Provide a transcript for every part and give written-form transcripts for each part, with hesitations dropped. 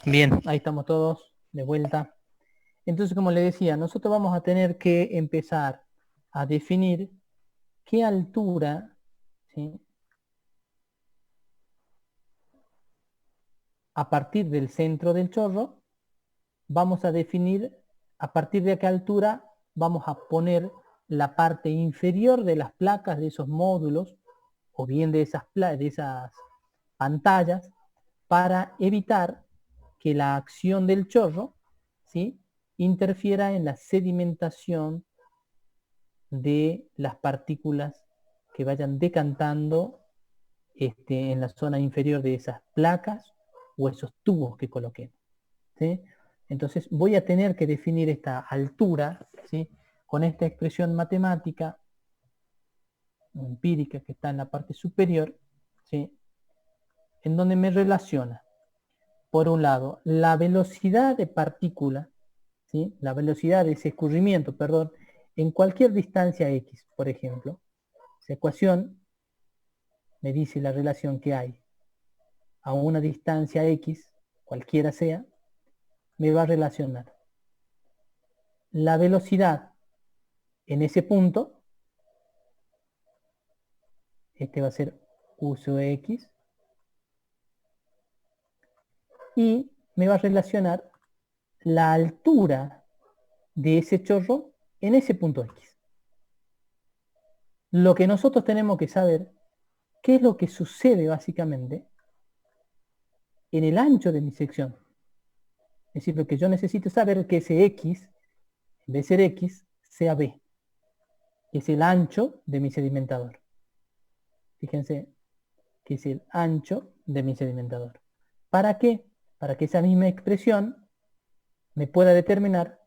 Bien, ahí estamos todos de vuelta. Entonces, como le decía, nosotros vamos a tener que empezar a definir qué altura, ¿sí?, a partir del centro del chorro, vamos a definir a partir de qué altura vamos a poner la parte inferior de las placas de esos módulos o bien de esas pantallas para evitar que la acción del chorro, ¿sí?, interfiera en la sedimentación de las partículas que vayan decantando en la zona inferior de esas placas o esos tubos que coloquemos, ¿sí? Entonces voy a tener que definir esta altura, ¿sí?, con esta expresión matemática empírica que está en la parte superior, ¿sí?, en donde me relaciona, por un lado, la velocidad de partícula, ¿sí?, la velocidad de ese escurrimiento, perdón, en cualquier distancia x, por ejemplo. Esa ecuación me dice la relación que hay a una distancia x, cualquiera sea, me va a relacionar la velocidad en ese punto, este va a ser u sub x, y me va a relacionar la altura de ese chorro en ese punto x. Lo que nosotros tenemos que saber, qué es lo que sucede básicamente en el ancho de mi sección. Es decir, lo que yo necesito saber es que ese x, en vez de ser x, sea b, que es el ancho de mi sedimentador. Fíjense que es el ancho de mi sedimentador. ¿Para qué? Para que esa misma expresión me pueda determinar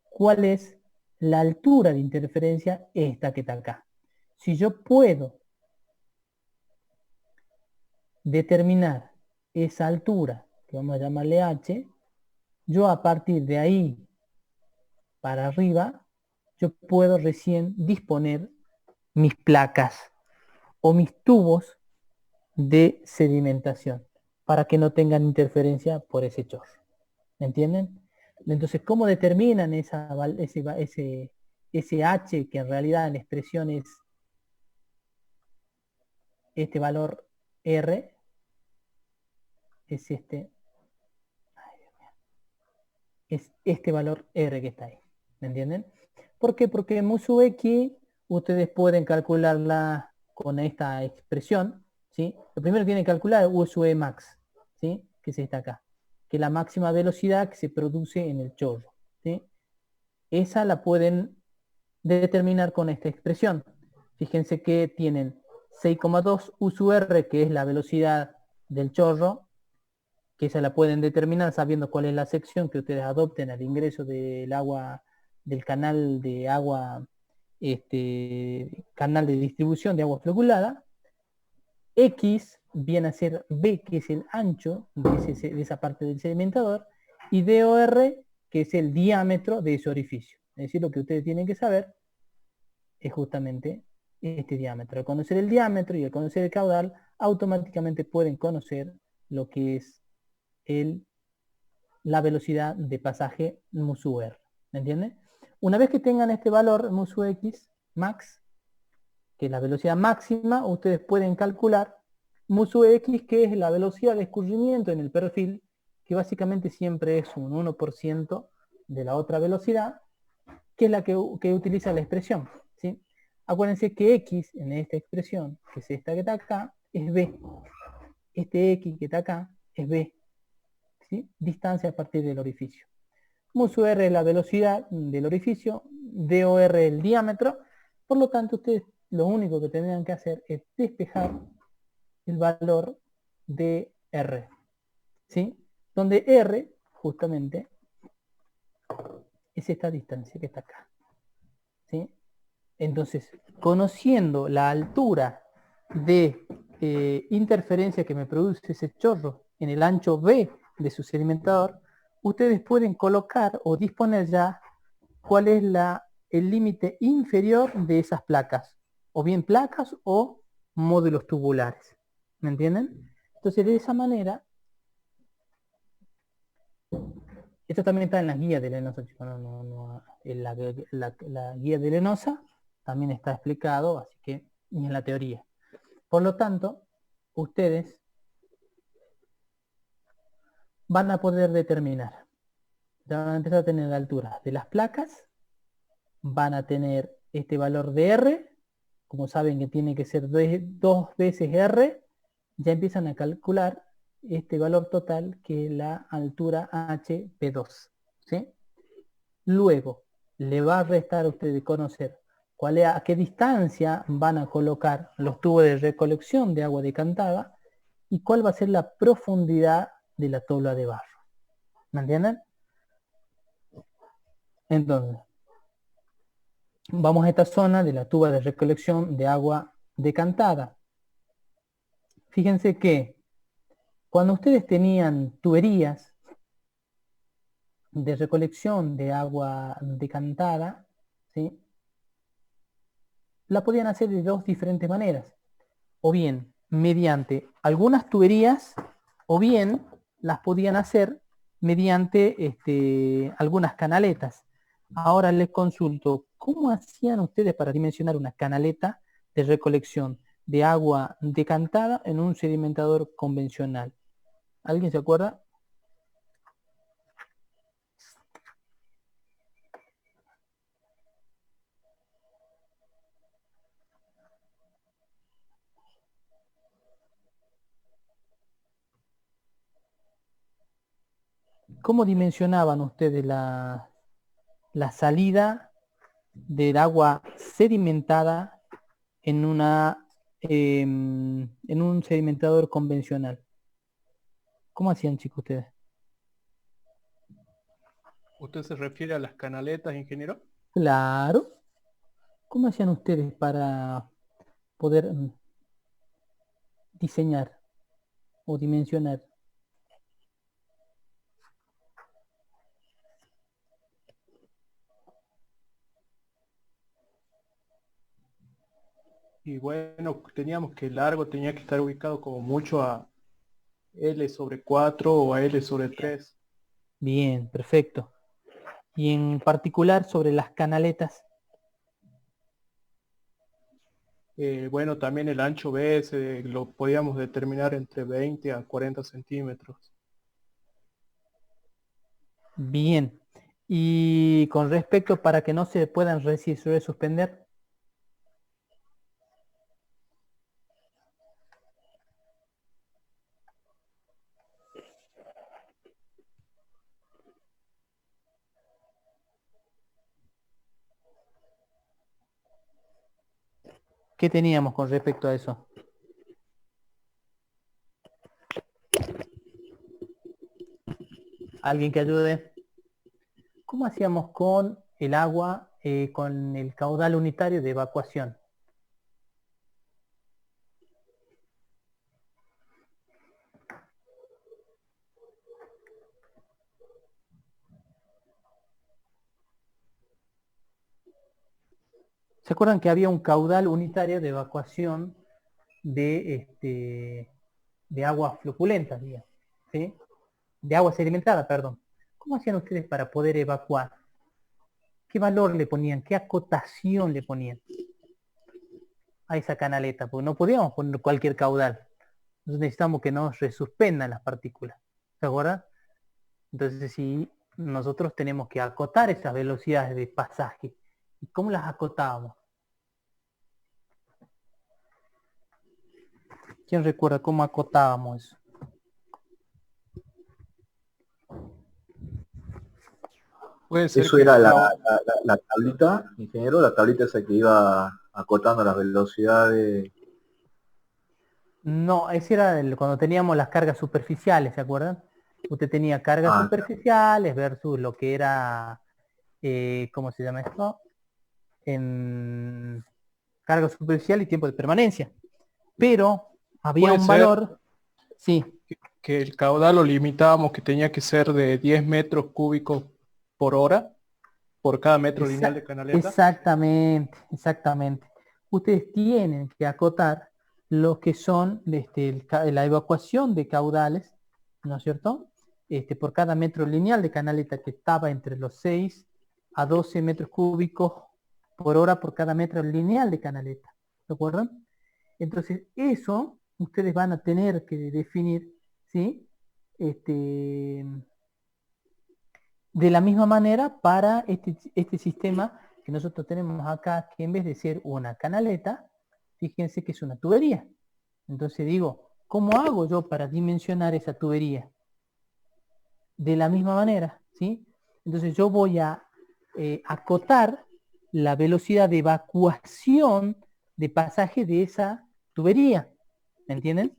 cuál es la altura de interferencia esta que está acá. Si yo puedo determinar esa altura, que vamos a llamarle h, yo a partir de ahí para arriba, yo puedo recién disponer mis placas o mis tubos de sedimentación para que no tengan interferencia por ese chorro. ¿Me entienden? Entonces, ¿cómo determinan ese H, que en realidad en la expresión es este valor R? Es este valor R que está ahí. ¿Me entienden? ¿Por qué? Porque mu sub X ustedes pueden calcularla con esta expresión, ¿sí? Lo primero que tienen que calcular es U sub E max, ¿sí?, que es esta acá, que es la máxima velocidad que se produce en el chorro, ¿sí? Esa la pueden determinar con esta expresión. Fíjense que tienen 6,2 U sub R, que es la velocidad del chorro, que esa la pueden determinar sabiendo cuál es la sección que ustedes adopten al ingreso del agua, del canal de agua, canal de distribución de agua floculada. X viene a ser B, que es el ancho de esa parte del sedimentador, y DOR, que es el diámetro de ese orificio. Es decir, lo que ustedes tienen que saber es justamente este diámetro. Al conocer el diámetro y al conocer el caudal, automáticamente pueden conocer lo que es el la velocidad de pasaje mu sub r. ¿Me entienden? Una vez que tengan este valor mu sub x max, que es la velocidad máxima, ustedes pueden calcular mu sub x, que es la velocidad de escurrimiento en el perfil, que básicamente siempre es un 1% de la otra velocidad, que es la que utiliza la expresión, ¿sí? Acuérdense que x en esta expresión, que es esta que está acá, es b. Este x que está acá es b, ¿sí? Distancia a partir del orificio. Mu sub r es la velocidad del orificio, dor es el diámetro, por lo tanto ustedes lo único que tendrían que hacer es despejar el valor de r, ¿sí? Donde r justamente es esta distancia que está acá, ¿sí? Entonces, conociendo la altura de interferencia que me produce ese chorro en el ancho B de su sedimentador, ustedes pueden colocar o disponer ya cuál es el límite inferior de esas placas, o bien placas o módulos tubulares. ¿Me entienden? Entonces, de esa manera, esto también está en las guías de Lenosa, chicos, en la guía de Lenosa también está explicado, así que, y en la teoría. Por lo tanto, ustedes van a poder determinar, ya van a empezar a tener la altura de las placas, van a tener este valor de R, como saben que tiene que ser 2 veces R, ya empiezan a calcular este valor total, que es la altura HP2, ¿sí? Luego, le va a restar a ustedes conocer a qué distancia van a colocar los tubos de recolección de agua decantada y cuál va a ser la profundidad de la tolva de barro. ¿Me entienden? Entonces, vamos a esta zona de la tuba de recolección de agua decantada. Fíjense que cuando ustedes tenían tuberías de recolección de agua decantada, ¿sí?, la podían hacer de dos diferentes maneras. O bien mediante algunas tuberías, o bien las podían hacer mediante algunas canaletas. Ahora les consulto, ¿cómo hacían ustedes para dimensionar una canaleta de recolección de agua decantada en un sedimentador convencional? ¿Alguien se acuerda? ¿Cómo dimensionaban ustedes la salida del agua sedimentada en en un sedimentador convencional? ¿Cómo hacían, chicos, ustedes? ¿Usted se refiere a las canaletas, ingeniero? Claro. ¿Cómo hacían ustedes para poder diseñar o dimensionar? Y bueno, teníamos que el largo tenía que estar ubicado como mucho a L/4 o a L/3. Bien, perfecto. Y en particular sobre las canaletas. Bueno, también el ancho B lo podíamos determinar entre 20 a 40 centímetros. Bien. Y con respecto para que no se puedan resuspender. ¿Qué teníamos con respecto a eso? ¿Alguien que ayude? ¿Cómo hacíamos con el agua, con el caudal unitario de evacuación? ¿Se acuerdan que había un caudal unitario de evacuación de agua floculenta, digamos, ¿sí? De agua sedimentada, perdón. ¿cómo hacían ustedes para poder evacuar? ¿Qué valor le ponían? ¿Qué acotación le ponían a esa canaleta? Porque no podíamos poner cualquier caudal. Entonces necesitamos que nos resuspendan las partículas. ¿Se acuerdan? Entonces si nosotros tenemos que acotar esas velocidades de pasaje. ¿Y cómo las acotábamos? ¿Quién recuerda cómo acotábamos eso? Puede ser Eso que era el la tablita, ingeniero, la tablita esa que iba acotando las velocidades. No, ese era cuando teníamos las cargas superficiales, ¿se acuerdan? Usted tenía cargas Ah, superficiales versus lo que era, ¿cómo se llama esto? En carga superficial y tiempo de permanencia. Pero había puede un ser valor, sí, que el caudal lo limitábamos, que tenía que ser de 10 metros cúbicos por hora, por cada metro lineal de canaleta. exactamente, exactamente. Ustedes tienen que acotar lo que son la evacuación de caudales, ¿no es cierto? Por cada metro lineal de canaleta que estaba entre los 6 a 12 metros cúbicos por hora por cada metro lineal de canaleta. ¿De acuerdo? Entonces, eso ustedes van a tener que definir, ¿sí? De la misma manera para este sistema que nosotros tenemos acá, que en vez de ser una canaleta, fíjense que es una tubería. Entonces digo, ¿cómo hago yo para dimensionar esa tubería? De la misma manera, ¿sí? Entonces yo voy a acotar la velocidad de evacuación de pasaje de esa tubería. ¿Me entienden?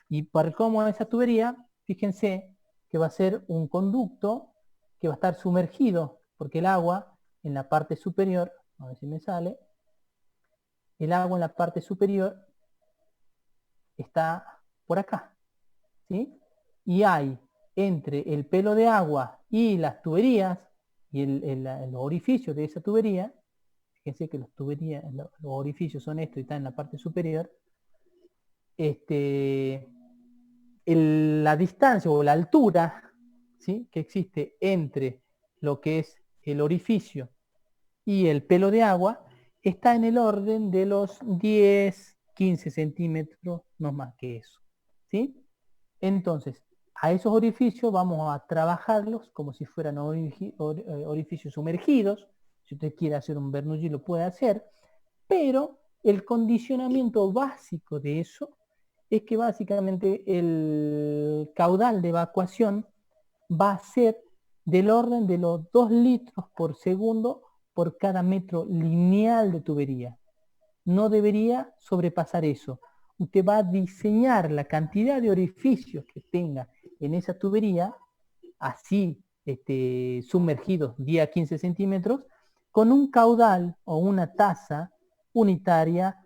Y para cómo esa tubería, fíjense que va a ser un conducto que va a estar sumergido, porque el agua en la parte superior, a ver si me sale, el agua en la parte superior está por acá, ¿sí? Y hay entre el pelo de agua y las tuberías y el orificio de esa tubería, fíjense que los orificios son estos y están en la parte superior, la distancia o la altura, ¿sí?, que existe entre lo que es el orificio y el pelo de agua está en el orden de los 10, 15 centímetros, no más que eso, ¿sí? Entonces, a esos orificios vamos a trabajarlos como si fueran orificios sumergidos. Si usted quiere hacer un Bernoulli lo puede hacer, pero el condicionamiento básico de eso es que básicamente el caudal de evacuación va a ser del orden de los 2 litros por segundo por cada metro lineal de tubería. No debería sobrepasar eso. Usted va a diseñar la cantidad de orificios que tenga en esa tubería, así sumergidos 10 a 15 centímetros, con un caudal o una tasa unitaria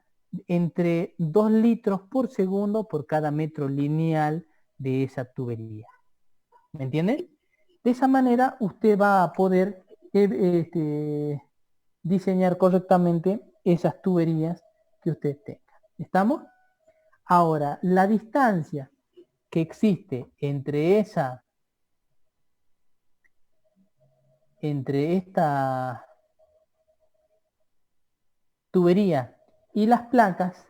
entre 2 litros por segundo por cada metro lineal de esa tubería. ¿Me entiende? De esa manera usted va a poder diseñar correctamente esas tuberías que usted tenga. ¿Estamos? Ahora, la distancia que existe entre esta tubería y las placas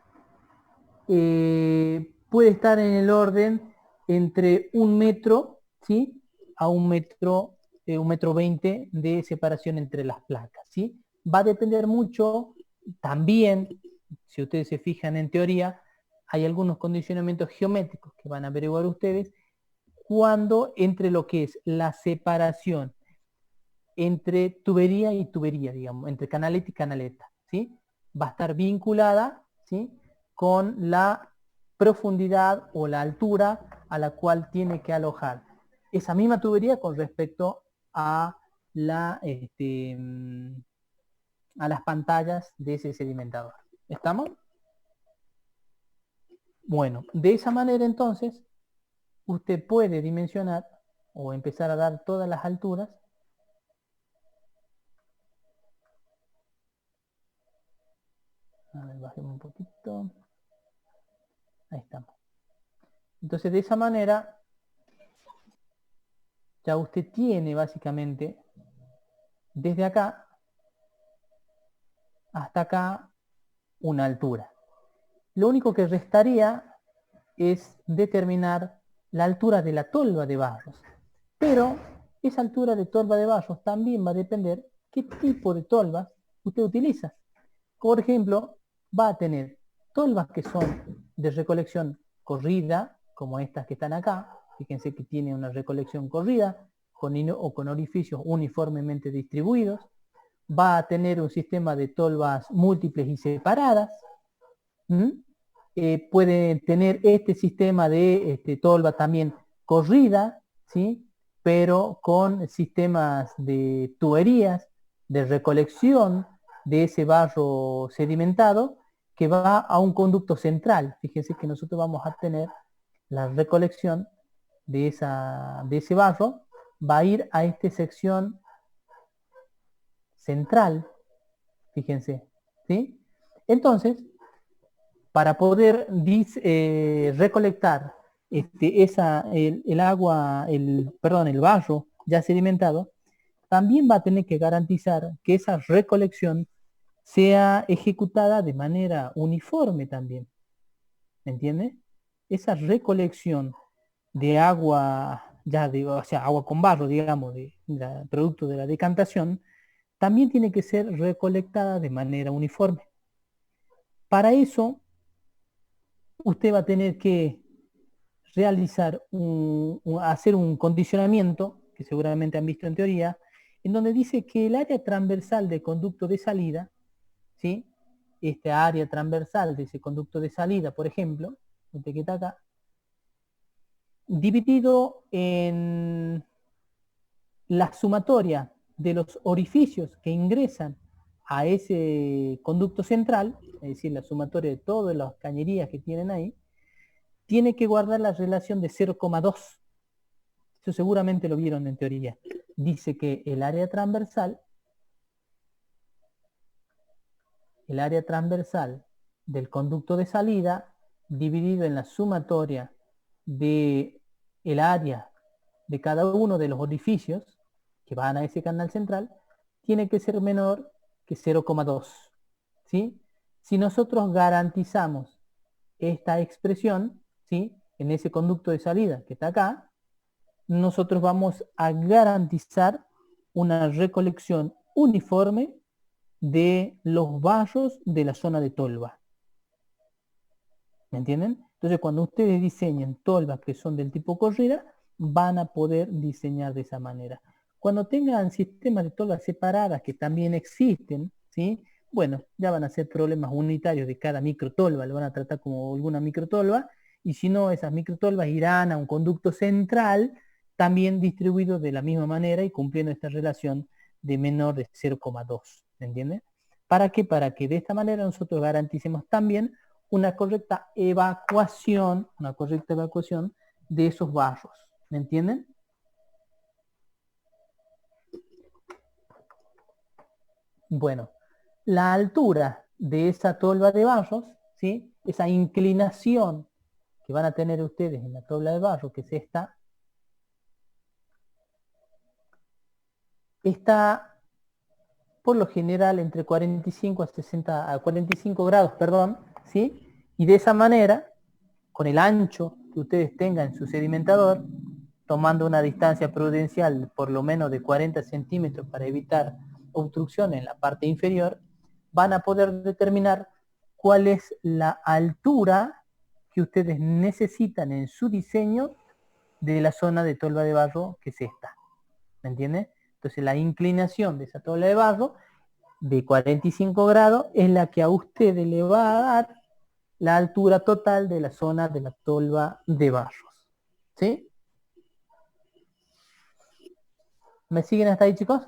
puede estar en el orden entre 1 metro, ¿sí?, a 1 metro, 1,20 m de separación entre las placas, ¿sí? Va a depender mucho también, si ustedes se fijan en teoría, hay algunos condicionamientos geométricos que van a averiguar ustedes cuando entre lo que es la separación entre tubería y tubería, digamos, entre canaleta y canaleta, ¿sí? Va a estar vinculada, ¿sí?, con la profundidad o la altura a la cual tiene que alojar esa misma tubería con respecto a a las pantallas de ese sedimentador. ¿Estamos? Bueno, de esa manera entonces usted puede dimensionar o empezar a dar todas las alturas. A ver, bajemos un poquito. Ahí estamos. Entonces de esa manera ya usted tiene básicamente desde acá hasta acá una altura. Lo único que restaría es determinar la altura de la tolva de Barros. Pero esa altura de tolva de Barros también va a depender qué tipo de tolvas usted utiliza. Por ejemplo, va a tener tolvas que son de recolección corrida, como estas que están acá. Fíjense que tiene una recolección corrida o con orificios uniformemente distribuidos. Va a tener un sistema de tolvas múltiples y separadas. Puede tener este sistema de tolva también corrida, ¿sí? Pero con sistemas de tuberías, de recolección de ese barro sedimentado que va a un conducto central. Fíjense que nosotros vamos a tener la recolección de ese barro, va a ir a esta sección central, fíjense, ¿sí? Entonces, para poder recolectar el agua, el barro ya sedimentado, también va a tener que garantizar que esa recolección sea ejecutada de manera uniforme también. ¿Me entiende? Esa recolección de agua, o sea, agua con barro, digamos, producto de la decantación, también tiene que ser recolectada de manera uniforme. Para eso, usted va a tener que realizar hacer un condicionamiento, que seguramente han visto en teoría, en donde dice que el área transversal del conducto de salida, ¿sí? Esta área transversal de ese conducto de salida, por ejemplo, este que está acá, dividido en la sumatoria de los orificios que ingresan a ese conducto central, es decir, la sumatoria de todas las cañerías que tienen ahí, tiene que guardar la relación de 0,2. Eso seguramente lo vieron en teoría. Dice que el área transversal del conducto de salida, dividido en la sumatoria de el área de cada uno de los orificios que van a ese canal central, tiene que ser menor que 0,2. ¿Sí? Si nosotros garantizamos esta expresión, ¿sí? En ese conducto de salida que está acá, nosotros vamos a garantizar una recolección uniforme de los barros de la zona de tolva. ¿Me entienden? Entonces, cuando ustedes diseñen tolvas que son del tipo corrida, van a poder diseñar de esa manera. Cuando tengan sistemas de tolvas separadas, que también existen, ¿sí? Bueno, ya van a ser problemas unitarios de cada microtolva, lo van a tratar como alguna microtolva, y si no, esas microtolvas irán a un conducto central, también distribuido de la misma manera y cumpliendo esta relación de menor de 0,2. ¿Me entienden? ¿Para qué? Para que de esta manera nosotros garanticemos también una correcta evacuación de esos barros. ¿Me entienden? Bueno, la altura de esa tolva de barros, ¿sí? Esa inclinación que van a tener ustedes en la tolva de barro, que es esta, está por lo general entre 45 a 45 grados, perdón, ¿sí? Y de esa manera, con el ancho que ustedes tengan en su sedimentador, tomando una distancia prudencial por lo menos de 40 centímetros para evitar obstrucción en la parte inferior, van a poder determinar cuál es la altura que ustedes necesitan en su diseño de la zona de tolva de barro que es esta. ¿Me entienden? Entonces la inclinación de esa tolva de barro de 45 grados es la que a ustedes le va a dar la altura total de la zona de la tolva de barros. ¿Sí? ¿Me siguen hasta ahí, chicos?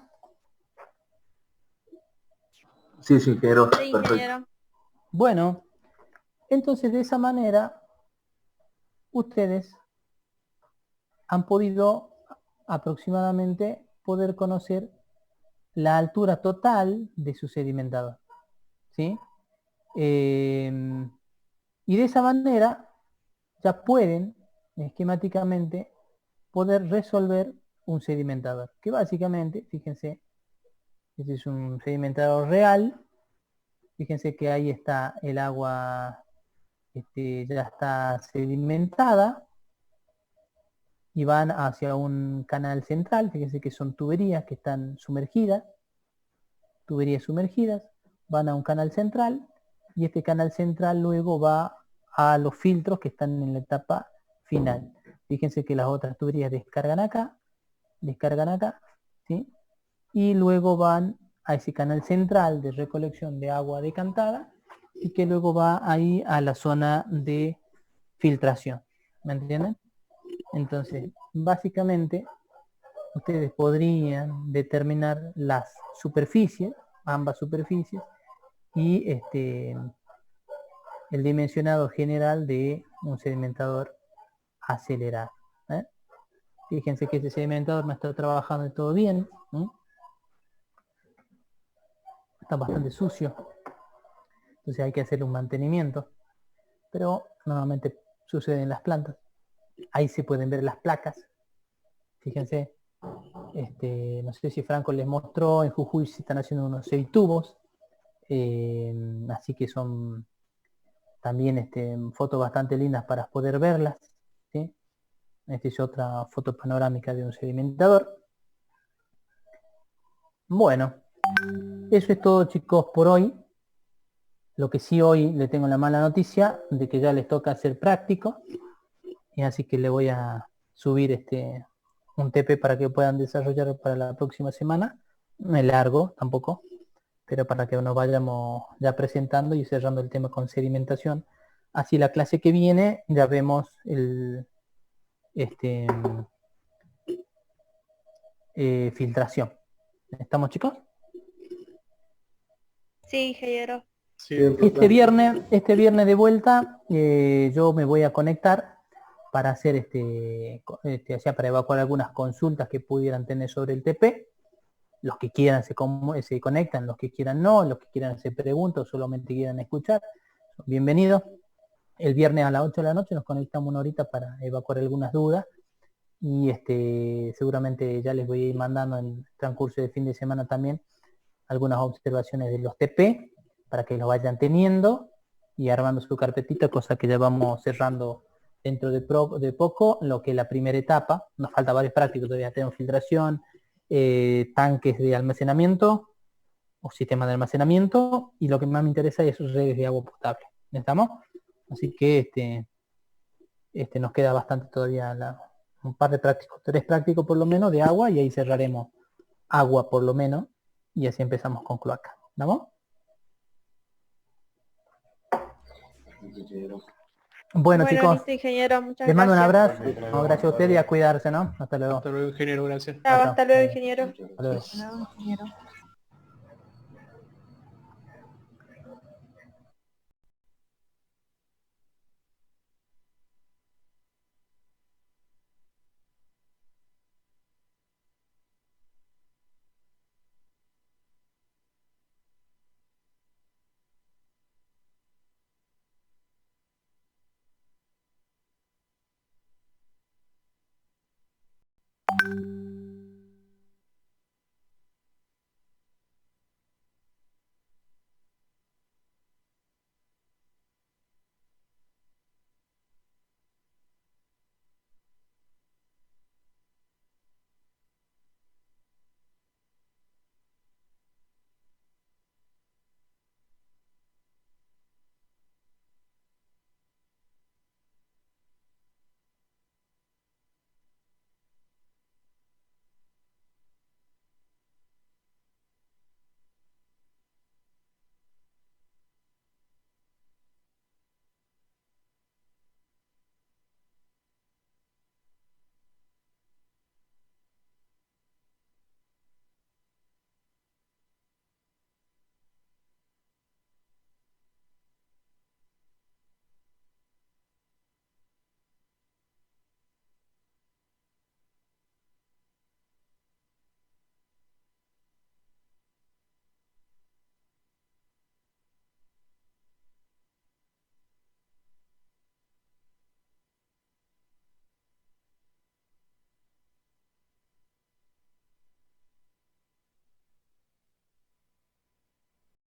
Sí, sí, ingeniero. Sí, Perfecto. ingeniero. Bueno, entonces de esa manera ustedes han podido aproximadamente poder conocer la altura total de su sedimentador. ¿Sí? Y de esa manera ya pueden esquemáticamente poder resolver un sedimentador, que básicamente, fíjense, este es un sedimentador real. Fíjense que ahí está el agua, ya está sedimentada y van hacia un canal central. Fíjense que son tuberías que están sumergidas, van a un canal central y este canal central luego va a los filtros que están en la etapa final. Fíjense que las otras tuberías descargan acá, ¿sí? Y luego van a ese canal central de recolección de agua decantada y que luego va ahí a la zona de filtración. ¿Me entienden? Entonces, básicamente, ustedes podrían determinar las superficies, ambas superficies, y el dimensionado general de un sedimentador acelerado. Fíjense que este sedimentador no está trabajando todo bien. Está bastante sucio. Entonces hay que hacerle un mantenimiento. Pero normalmente sucede en las plantas. Ahí se pueden ver las placas. Fíjense. No sé si Franco les mostró, en Jujuy se están haciendo unos 6 tubos. Así que son también fotos bastante lindas para poder verlas. ¿Sí? Esta es otra foto panorámica de un sedimentador. Bueno, eso es todo, chicos, por hoy. Lo que sí, hoy le tengo la mala noticia de que ya les toca hacer práctico. Y así que le voy a subir un TP para que puedan desarrollar para la próxima semana. No es largo tampoco, pero para que nos vayamos ya presentando y cerrando el tema con sedimentación. Así la clase que viene ya vemos filtración. ¿Estamos, chicos? Sí, ingeniero. Sí, Este viernes de vuelta yo me voy a conectar para hacer para evacuar algunas consultas que pudieran tener sobre el TP. Los que quieran se conectan, los que quieran no, los que quieran hacer preguntas o solamente quieran escuchar, bienvenidos. El viernes a las 8 de la noche nos conectamos una horita para evacuar algunas dudas y seguramente ya les voy a ir mandando en el transcurso de fin de semana también algunas observaciones de los TP para que lo vayan teniendo y armando su carpetita, cosa que ya vamos cerrando dentro de poco, lo que es la primera etapa. Nos falta varios prácticos, todavía tenemos filtración, tanques de almacenamiento o sistema de almacenamiento, y lo que más me interesa es redes de agua potable. ¿Estamos? Así que nos queda bastante todavía un par de prácticos, 3 prácticos por lo menos de agua, y ahí cerraremos agua por lo menos, y así empezamos con cloaca. ¿Vamos? Bueno, chicos, Listo, ingeniero, muchas les mando un gracias. abrazo. Un abrazo a ustedes y a cuidarse, ¿no? Hasta luego. hasta luego, ingeniero, gracias. Chao, Chao. hasta luego, ingeniero. Hasta luego. Hasta luego, ingeniero.